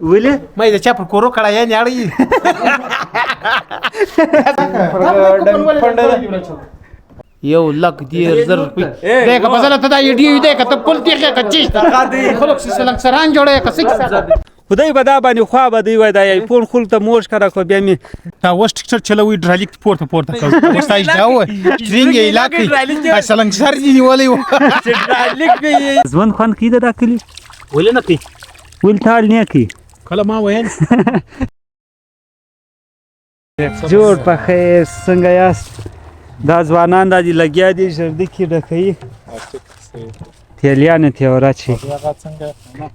ولې مې د چا پر کورو کړه یا نیاړي یو لک دیر زر دیکھا بزله ته دا یډیو دی کته پل تیخه کچیش خلک سلنګ سران جوړه کسې خدای به دا باندې خوا به دی وای دا ایفون خل ته موش کرا کو بیا می تا وس ټیکټر چلوي ډرالیک پورته کوي وستای جاو ټرینګ علاقې سلنګ سر دی نیولې و ډرالیک به ځوان خان کیده دا کلی ولې نه کی ول تال نه کی کله ما وین جوړ په خیر څنګه یاست دا ځوانان د لګیا دي ژردی کې ډکې تیلیان تیورا چی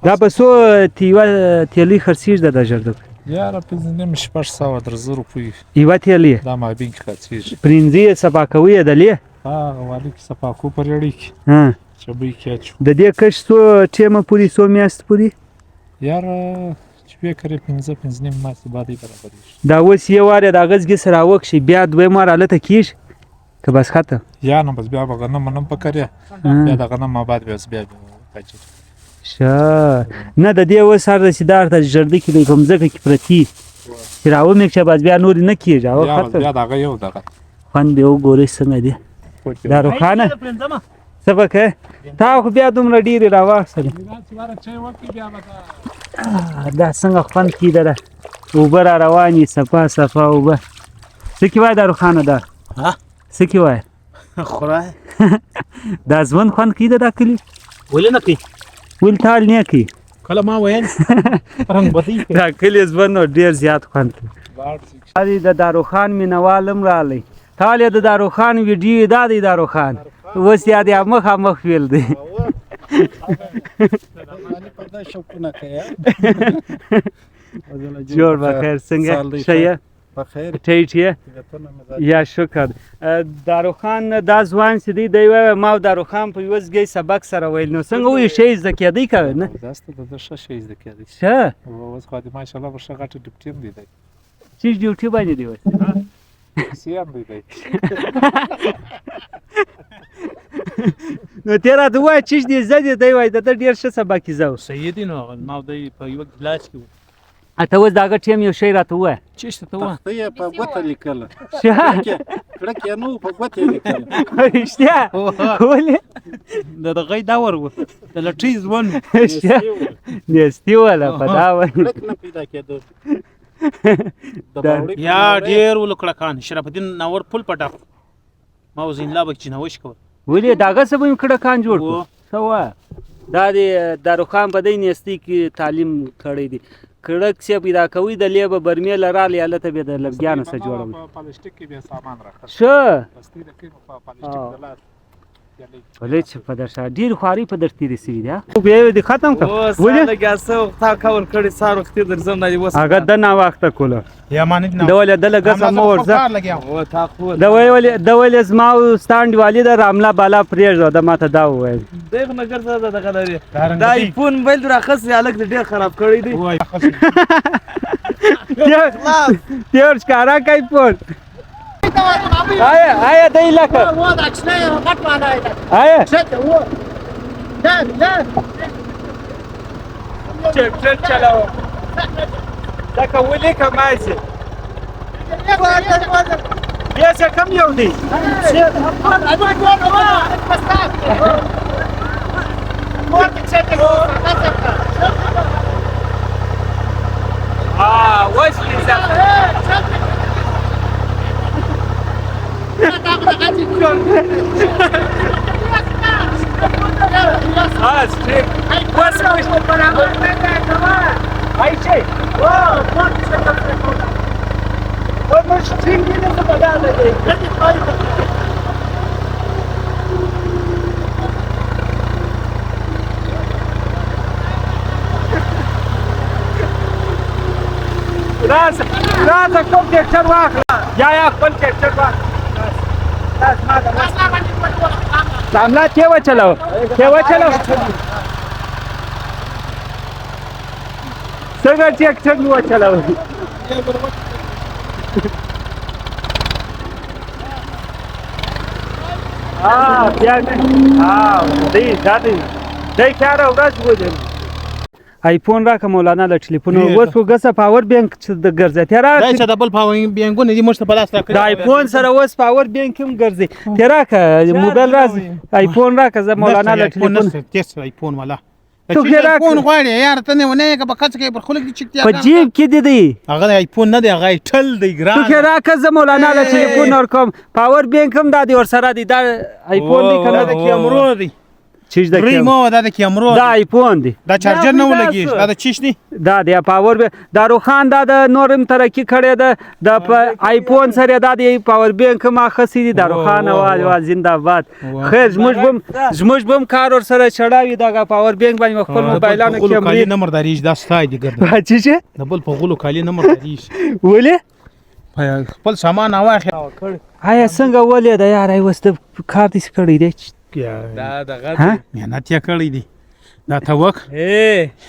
دا بسو تیوا تیلی خرسیج دا ژردک یاره پنځه شپږ سوه درزه روپۍ یوه تیلی دا مابین کې خرڅېږي پرنځه صفا کوي دلې والي کې صفا کو پر اړې کې ها چبې کې چو د دې کښ سو ټیمه پوری سو میاست پوری یاره چې به کرے 15 نیم ماسه باندې برابر دا وس یو واره د غزګي سره وښ بیا دوی مار الته کیش که بس خاطر یا نو بس بیا غنم منم پکړیا بیا دا غنم ما بعد بیا پچ شه نه د دې وسار رسیدار ته جردی کې کوم ځکه کې پرتی چې راو مې چې بس بیا نور نه کیږي او خاطر بیا دا یو دغه خوان به وګورې څنګه دی دا روخانه سبکه تا خو بیا دومره ډیره راوښتل دا څنګه خوان کیده اوبه را رواني صفا صفا اوبه څه کې وای دا روخانه ده ها څه کې وای خورای دا ځوان خوان کیده دا کلی ولې نه کی ول تال نه کی کله ما وین رنگ بدی دا کلی ځوان ډیر زیات خوان علي د داروخان مینوالم رالی تاله د داروخان ویډیو دا دی داروخان وس یاد یا مخ ویل دی جوړ بخیر څنګه شیا بخیر ټیټ یا شکر داروخان دا ځوان چې دی وای ما داروخان په یوزګي سبق سره ویل نو څنګه وی شی زکه دی کوي نه داسته د ښه شی زکه دی شه اوس خو دې ماشاءالله ورشه غټ ډیپټیم دی چې ډیوټي باندې دی وای سیام دی نو تیرا ته وای چې دې زدي دی وای د ډیر ښه سبق زو سیدی نو ما د په یو ګلاس کې اته وز داګه ټیم یو شی راته وای چیشته ته وای ته په غوته لیکل شه کړه نو په غوته لیکل رښتیا ولې د دغه دا ورو د لټی ځوان نستی ولا په دا وای نه پیدا کېدو یا ډیر ولکړه کان شرف الدین نور پل پټاف ما وزین لا بچ نه وش کو ولې داګه سبم کړه کان جوړ کو سوا دا د داروخان بدای نستی کې تعلیم کړی دی کړک څه پیدا کوي د لیبه برمیل را لیاله ته به د لګیان سره جوړول پلاستیک کې به سامان راخه شه بس دې کې په پلاستیک دلات ولې چې په درشه ډیر خواري په درتي رسېږي دا خو بیا دې ختم کړ ولې لګاسه تا کور کړي سار وخت درځم نه وس هغه د نا وخت کوله یا مانیت نه دولت د لګه سم ورځه او تا خو د ویل زما ستاند والد راملا بالا پریږه د ماته دا وای دغه نګر زده دغه لري دا ایفون موبایل راخص الګ ډیر خراب کړی دی تیر ښکارا کوي پون آیا د علاقه و دا چنه غټ معنی ده آیا شت و لا چپ چلاو دا کولی کمایسه بیا څه کم یو دی راځه کوم ټریکټر واخله یا خپل ټریکټر واخله ساملا کیوا چلاو څنګه ټریکټر نو چلاو بیا دی دا دی کاره ورځ ولې آیفون راکه مولانا له ټلیفون اوس خو ګسه پاور بینک د ګرځي تیرا دا چې ډبل پاور بینکونه دي مشته په لاس راکړي د آیفون سره اوس پاور بینک هم ګرځي تیرا که موبایل راځي آیفون راکه زه مولانا له ټلیفون تیس آیفون والا تو کې راکه آیفون غواړي یار ته نه ونه که په کڅ کې پر خلک دي چکتیا په جیب کې دی هغه آیفون نه دی هغه ټل دی تو ګران کې راکه زه مولانا له ټلیفون ور کوم پاور بینک هم دا دی ور سره دی دا آیفون دی کنه د کیمرو دی چیز د ریمو دا د کیمرو دا آیفون دی دا چارجر نه ولګي دا د چیش دی دا دی پاور دا روخان دا د نورم ترقی کړی ده د آیفون سره دا دی پاور بینک ما خسي دی دا روخان आवाज زنده باد خیر زموږ بم کار ور سره چړاوي دا پاور بینک باندې خپل موبایلانو کې کالی نمبر داریش دا ستای دی ګرځي چې د بل په غلو کالی نمبر داریش ولې خپل سامان اواخه آیا څنګه ولې دا یار ایوست کار دې کړی دی دا دغه ها مهنت یې کړی دی دا تا وک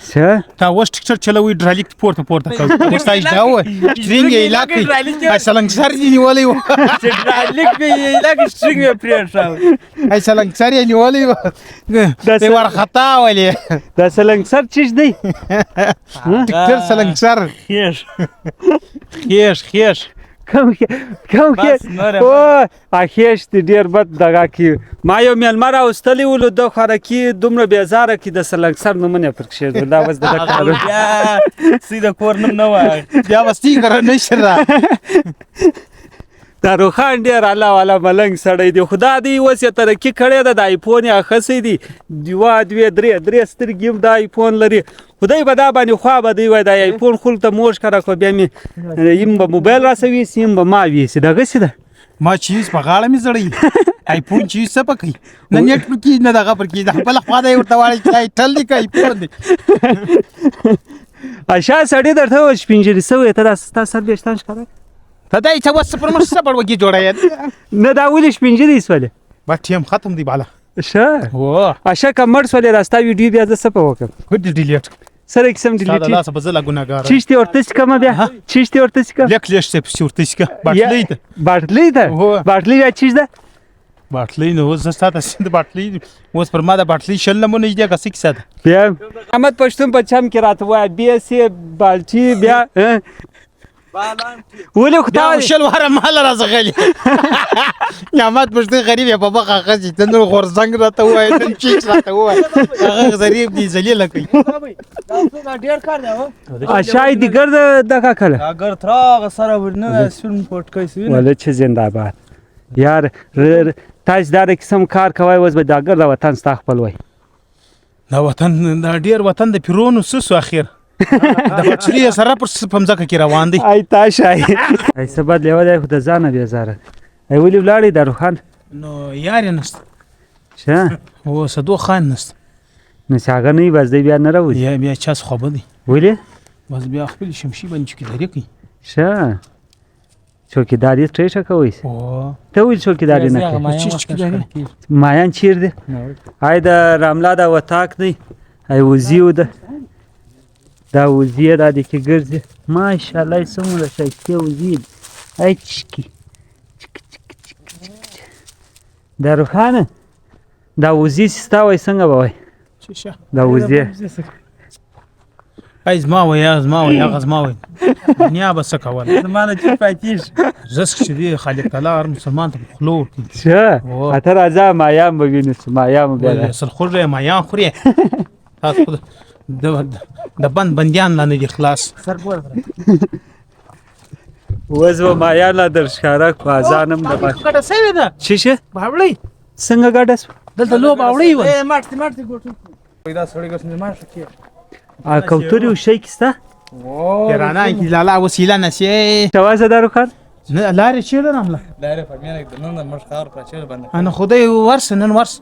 څه تا وس ټیکټر چلوي ډرالیک پورته کوي مستایش دا و سترینګ یې لاکي اصلنګ سر دی نیولې و چې ډرالیک یې لکه سترینګ یې پرېړ شو اصلنګ سر یې نیولې و دا ور خطا ولې دا سلنګ سر چیز دی ټیکټر سلنګ سر خیش کم او اخیش دې ډیر بد دغه کی ما یو میلمه راوستلی ولو د خورکی دومره بیزاره کی د سلنګ سر نمونه پر کښې دا وس د کارو بیا سیده کور نم نه وای بیا وستي کړه نشره دا روخان ډیر الله والا ملنګ سړی دی خدا دی اوس یې ترقي کړی ده د آیفون یې اخیستی دی درې سترګې هم د آیفون لري خدای به دا باندې خوا به دی وای د آیفون خول ته موش کړه خو بیا مې یم به موبایل راسوي سیم به ما ویسي دغسې ده ما چیز په غاړه مې زړی آیفون چیز څه پکې نه نیټ پر کې نه دغه پر کې د خپل خوا دی ورته واړی چې ټل دی که آیفون دی اشا سړی درته و شپینجري سوی ته دا ستا سر ویښتان ښکاره ته دا چې وس پر مخ څه بړوږي جوړه نه دا ولې شپینجري سولې بس ټیم ختم دی بالا ښه و اشا که مړ سولې را ستا ویډیو بیا زه څه په وکړم خو دې ډیلیټ سره قسم دا ډیلیټ لاس په زله ګناګار چیشتې ورته چې کومه بیا چیشتې ورته چې کوم لیک لیش څه ورته چې باټلی ته باټلی ده باټلی یا چیز ده باټلی نو اوس ساته سند باټلی اوس پر ما د باټلی شل نمونه دې کا سکه ساده بیا احمد پښتون په چم کې راته وای بي سي بالچی بیا ولې خدای دا شل واره مال راځغلی نعمت پښتون غریب یا په بخه خسي ته نور غورزنګ راته وای ته چیک راته وای هغه غریب دی ذلیل کوي دا ډیر کار دی اشای دیگر دغه کله اگر تراغ سره ورنه سون پټ کوي ولې چې زنده باد یار تاسو دا قسم کار کوي وز به داګر د وطن ستا خپل وای دا وطن دا ډیر وطن د پیرونو سسو اخر د بچری سره پر پمځکه کې روان دي ای تاشای ای سبد لیو دی خو د ځانه بیا زاره ای ولې ولاړې د روخان نو یار نست شه او صدو خان نست نو څنګه نه بس دی بیا نه راوځي بیا چاس خو بدی ولې بس بیا خپل شمشي باندې کې لري کی شه چوکیداری ترې کوي او ته ول چوکیداری نه کوي چی مایان چیر دی ای د راملا د وتاک دی ای وزیو ده دا وزیه دا د کې ګرځي ماشاءالله څومره ښایسته وزیه ای چکی دا روخانه دا وزیه ستا وای څنګه به وای دا وزیه ای زما وای غزما وای دنیا بس کول زمانه چې پاتیش زس چې دی خالق تعالی هر مسلمان ته خلور شه اتر ازا مایام بګینس مایام بیا اصل خوره مایان خوري تاسو خود د بندیان لاندې دي خلاص سر پور وزو مایان لا در ښکارا کو ازانم د باش ګټه سوي ده شیشه باوړی څنګه ګډس دلته لو باوړی و مارتي ګوټو پیدا سړی ګسنه مار شکی ا کوتوري او شي کستا پیرانا کی لالا وسیله نشي توازه دارو خان نه لارې چیرې رامله لاره فهمیانه د نن مش خار پر چیرې باندې انا خدای ورس نن ورس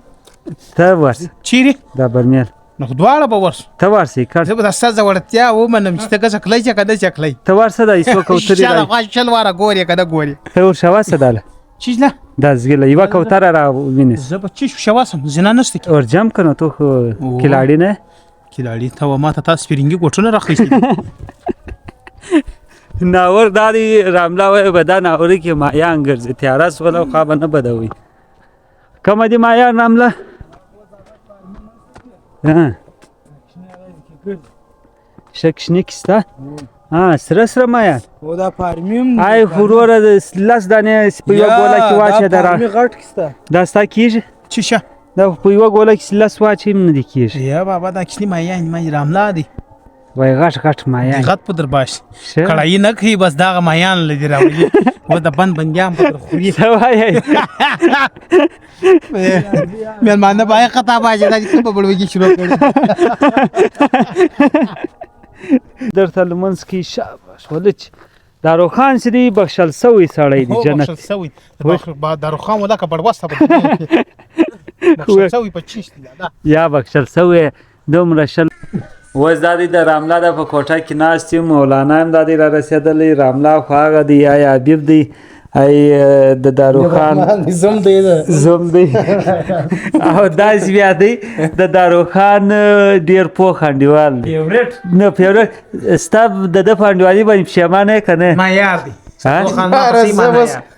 ته ورس چیرې دا برمیل نو دواړه به ورس ته ورسې کار زه به د ستاسو وړتیا ومنم چې ته که څکلی چې که ده څکلی ته ورسه دا ایسو کوتري شاله دا خوا شل واره ګورې که ده ګورې ته ور شواسه داله چیز نه دا زګله یو کوتره را وینس زه به چی شواسم زنا نشته کې اور جام کنه تو کلاړی نه کلاړي ته ما ته تاسو سپرینګي ګوټونه راخېستي ناور دادی راملا وای بدا ناور کې ما یان ګرځي تیارس ولا خو نه بدوي کومه دي مایار رامله شکشنیک سته سره مایار او دا فارمیم ای وروره د لس دانې په یوه ګوله کې واچوې دا فارمي غټ کسته دا ستا کېږي چی شه دا په یوه ګوله کې لس واچوې نه دي کېږي یا بابا دا کشنی مایان ما راملا دی وای غټ مایان غټ په در باش شه. کړای نه کوي بس دا مایان لدی راوړي و د بندیان په در خوري څه وایې مېلمانه باید خطا باشه دا چې په بړوي کې شروع کړي درته لمونځ کې شاباش ولچ داروخان چې دی بخښل سوی سړی دی جنت سوي با داروخان ولا کبړ وسته بخښل سوي په چیشت دا یا بخښل سوی دومره شل اوس دا دی د راملا د په کوټه کې ناست یم مولانا هم دا دی را رسېدلی راملا خو هغه دی یا حبیب دی ای د داروخان زم دی زوم دی او داسې بیا دی د داروخان ډېر پوخ انډیوال دی نه فیورټ ستا د ده په انډیوالي باندې پښیمانه یې که نه معیار دی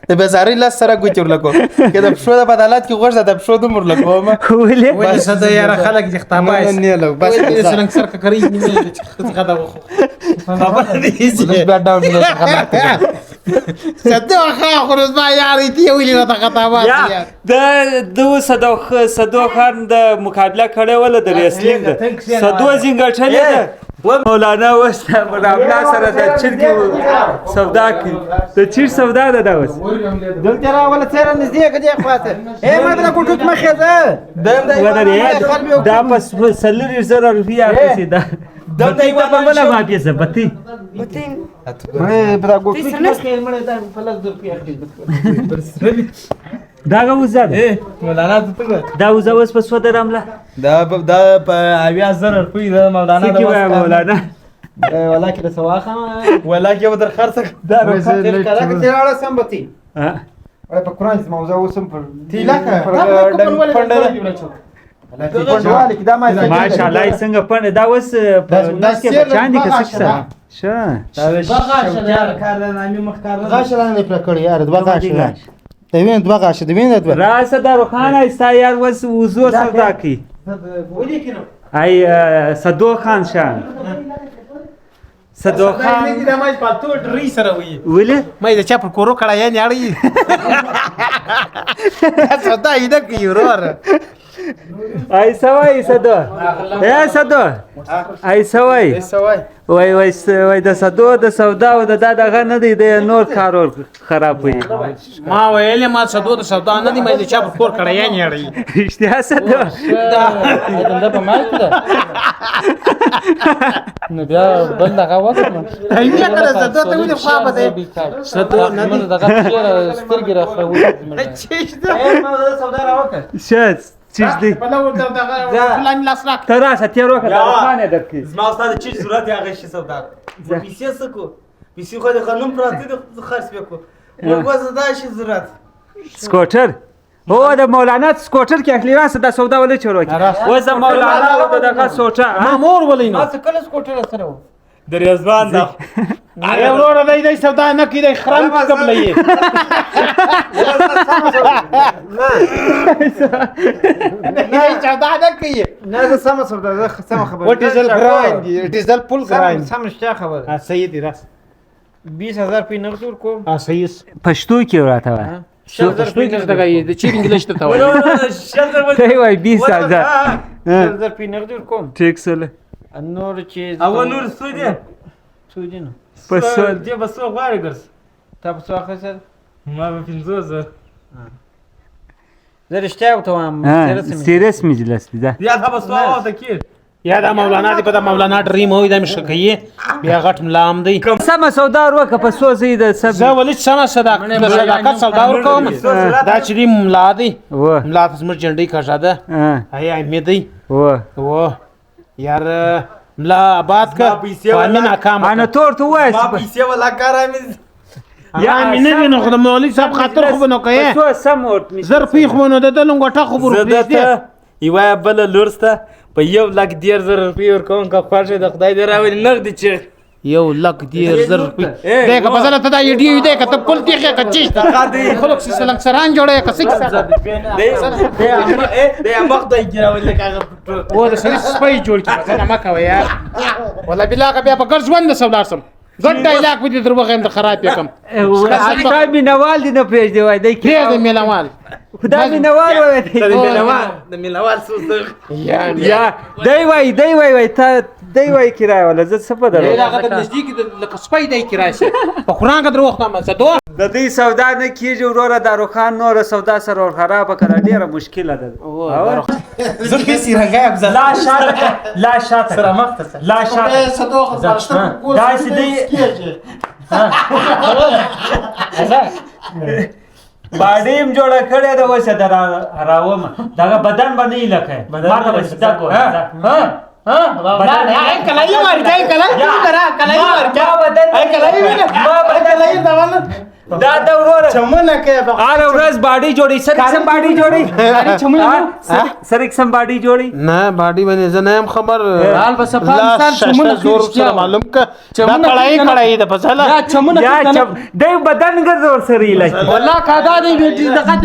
د بازاري لاس سره ګوتې ورلګو که د پښو د بدالات کې غوږ د پښو دومره ورلګوم ولې ولې څه د یاره خلک دې خطابای نه لګ بس سرنګ سر که کوي نه چې خدا وخو خبر دې چې بیا ډاون نه خبره څه خو خو ما یاري دی ویل نه خطابای یا د صدو خان د مقابله کړې وله د ریسلینګ صدو زینګټلې ده مولانا اوس د راملا سره د چرګې سودا کوي د چیر سودا ده دا اوس دلته راوله څېره نږدې که دې خواته ما د کوټوت مخې ده دا په 40,000 روپۍ اخیستې ده بتۍ ته به بله واپسه بتۍ دا غوزه ده مولانا دا وزه اوس په څو ده رامله دا په 80,000 روپۍ ده مولانا څه کې وایه مولانا ولکه د سواخه ولکه به در خرڅه دا راړه سم بتی په قرآن کې موضوع وسم پر تیلاکه ماشاءالله یې څنګه پنډه دا اوس په نس کې بچیان دي که څه کیسه ښه غاښه نه پرې کړی یار دوه غاښه د وینې دوه غاښه د وینې دوه راسه داروخان ستا یار اوس وضو سودا کوي ای صدو خان شان صدو خان نه دا ما پالتو ډری سره وي ولې مې د چا پر کورو کړه یا نه اړي صدا یې د کیورور ای سوای صدو ای صدو ای سوای وای د صدو د سودا او د دغه نه دی د نور کارور خرابوي ما ویلې ما صدو د سودا نه دی مې د چا پر کور کړه یا نه اړي رښتیا صدو دا په مال ده نو بیا بل دغه وکړم بیا کله صدو ته ولې خوا به صدو نه دغه سترګې راخوي ما د سودا راوکړ شت چیز دی فلان لاس راک ته راشه تیر وکړه داروخان یې درکړي زما استاد چی ضرورت هغه شي سودا پیسې سکو پیسې خو د قانون پراته د خرڅ وکړو ورغوزه دا شي ضرورت سکوټر هو د مولانا سکوټر کې اخلي راسه د سودا ولې چورو کې و د مولانا او دغه سوټه ما مور ولې ما نو څه کله سکوټر سره و د ریاضبان دا اره ورور دای سودا نه کیدای خرام قبلې نه سودا نه کوي نه زه سم سودا زه سم خبر وټ از ګراند اټ از فل ګراند سم شته خبر صحیح دی راس 20,000 په نغد ورکوم صحیح پښتو کې وراته وای پښتو کې دغه د چیر انګلیش ته وایي ته وای 20,000 10,000 په نغد ورکوم ټیک سره نور چې او نور سودی سودی نو پس دی بس غواړي ګرځ تا په څو اخیستل ما به 15,000 زه رښتیا وته وایم سیریس مجلس دی دا یا دا بس او د کی یا دا مولانا دی په دا مولانا ډریم وای دا مشه کوي بیا غټ ملام دی سم سودا ورکه په سو زید سب زه ولې سم صداقت سودا ورکوم دا چې دی ملا دی و ملا تاسو جنډي کاژه ده هي امید دی و یار ملا آباد کا امین اکام انا تور تو وای پیسې ولا کار امید یا امین نه خو د مولوی صاحب خاطر خو نو کوي سو سم ورت زر پی خو نو د لنګټه خو زدته یو بل لورسته په 1,10,000 روپۍ ورکوم که خوښه د خدای دې راوړي نغدي چې 1,10,000 روپۍ دی که بدله ته دا ایډیو دی که ته پل تېښې که چیش ته خلک سلنګ سران جوړوي که څه او د سړي سپی جوړ کړي بدله مه کوه یار والله بالله که بیا په ګډ ژوند دسه ولاړ شم ګډ ډایلاګ به دې در وښیم د خراب یې کم ستا مینهوال دې نه پرېږدي وای دی پرېږدې مینهوال خدا مینهوال وای یا دی وای ته دی وای کرایه والا زه څه په درو هغه د نږدې کې لکه سپی دی کرایه شي په قرآن کې در وختم څه دوه د دې سودا نه کېږي وروره داروخان نوره سودا سره ورخرابه کړه ډېره مشکله ده زه پیسې رنګایم زه لا شاته سره مخته سه لا شاته داسې دی باډي هم جوړه کړې ده اوس یې راومه دغه بدن به نه یې لکه ما ته به سیده کوه کلایي ورکای دا د وروره هره ورځ باډي جوړي سر قسم باډي جوړي سر قسم باډي جوړي نه باډي باندې زه نه یم خبر حال بس افغانستان چمونه زور سره معلوم که دا کړای د فصله یا دی بدن ګرځور سره یې لای والله کا دا دی دغه